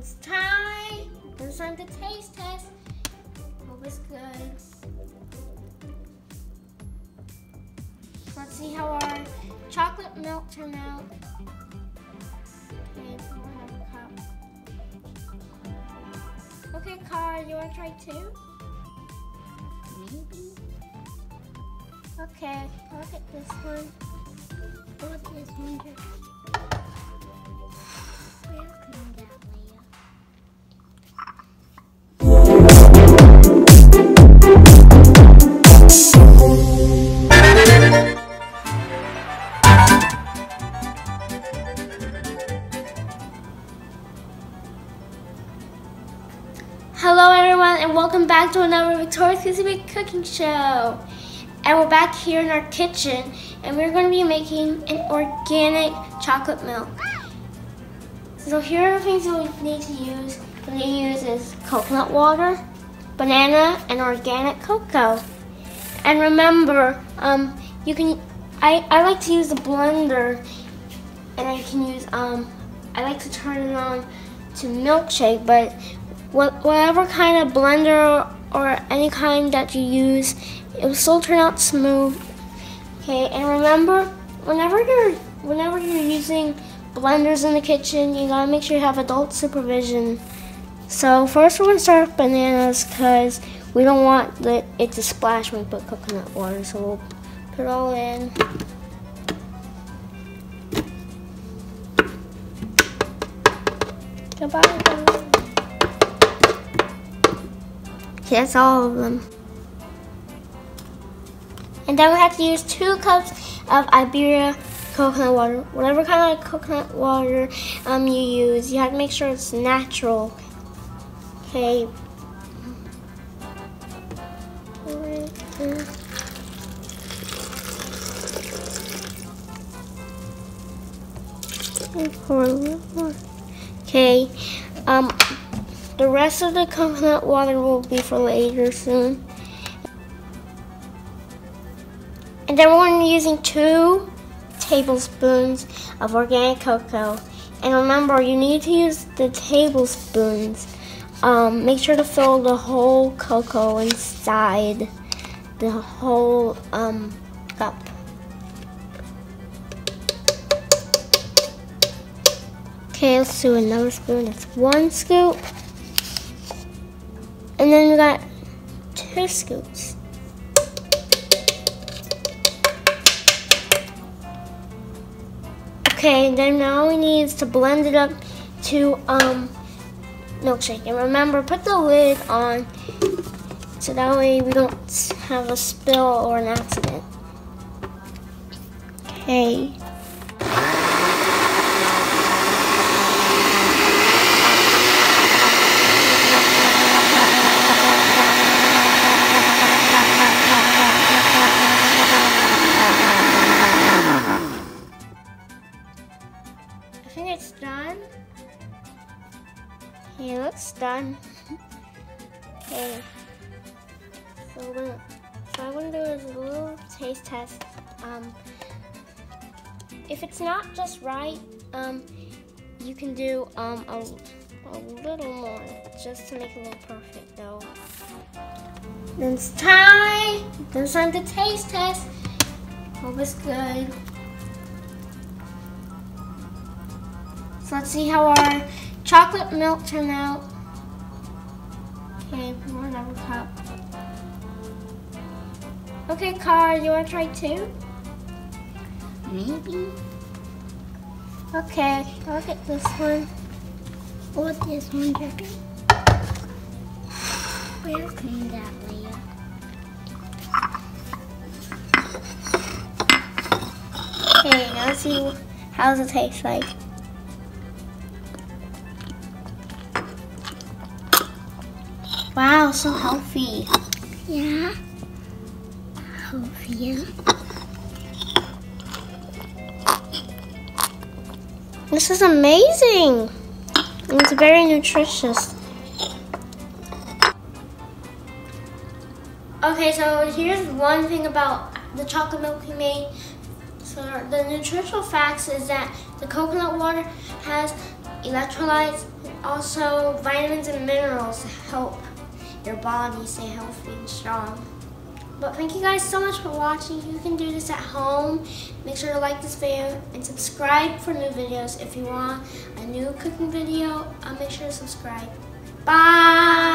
It's time. It's time to taste test. Hope it's good. Let's see how our chocolate milk turned out. Okay, we'll have a cup. Okay, Cara, you want to try too? Maybe. Okay, I'll get this one. I'll get this one here. We'll clean that later. Hello everyone and welcome back to another Victoria's Crispy Cooking Show. And we're back here in our kitchen and we're going to be making an organic chocolate milk. So here are the things that we need to use. What we need to use is coconut water, banana, and organic cocoa. And remember, you can. I like to use the blender, and I can use I like to turn it on to milkshake, but whatever kind of blender or any kind that you use, it will still turn out smooth. Okay, and remember, whenever you're using blenders in the kitchen, you gotta make sure you have adult supervision. So first we're gonna start with bananas because we don't want it to splash when we put coconut water. So we'll put it all in. Goodbye. Okay, that's all of them. And then we have to use 2 cups of Iberia coconut water. Whatever kind of coconut water you use, you have to make sure it's natural. Okay. Pour a little more. Okay. The rest of the coconut water will be for later soon. And then we're going to be using 2 tablespoons of organic cocoa. And remember, you need to use the tablespoons. Make sure to fill the whole cocoa inside the whole cup. Okay, let's do another spoon. That's 1 scoop. And then we got 2 scoops. Okay, then now we need to blend it up to milkshake. And remember, put the lid on so that way we don't have a spill or an accident. Okay. I think it's done. Okay, it looks done. Okay. So what I'm gonna do is a little taste test. If it's not just right, you can do a little more, just to make it look perfect though. Then it's time to taste test. Hope it's good. So let's see how our chocolate milk turned out. Okay, pour another cup. Okay, Cara, you want to try too? Maybe. Okay, I'll get this one. I'll get this one here. We'll clean that later. Okay, now let's see how does it taste like. Wow, so healthy. Yeah. Healthy. This is amazing. It's very nutritious. Okay, so here's one thing about the chocolate milk we made. So the nutritional facts is that the coconut water has electrolytes, also vitamins and minerals to help your body stay healthy and strong. But thank you guys so much for watching. You can do this at home. Make sure to like this video and subscribe for new videos. If you want a new cooking video, make sure to subscribe. Bye!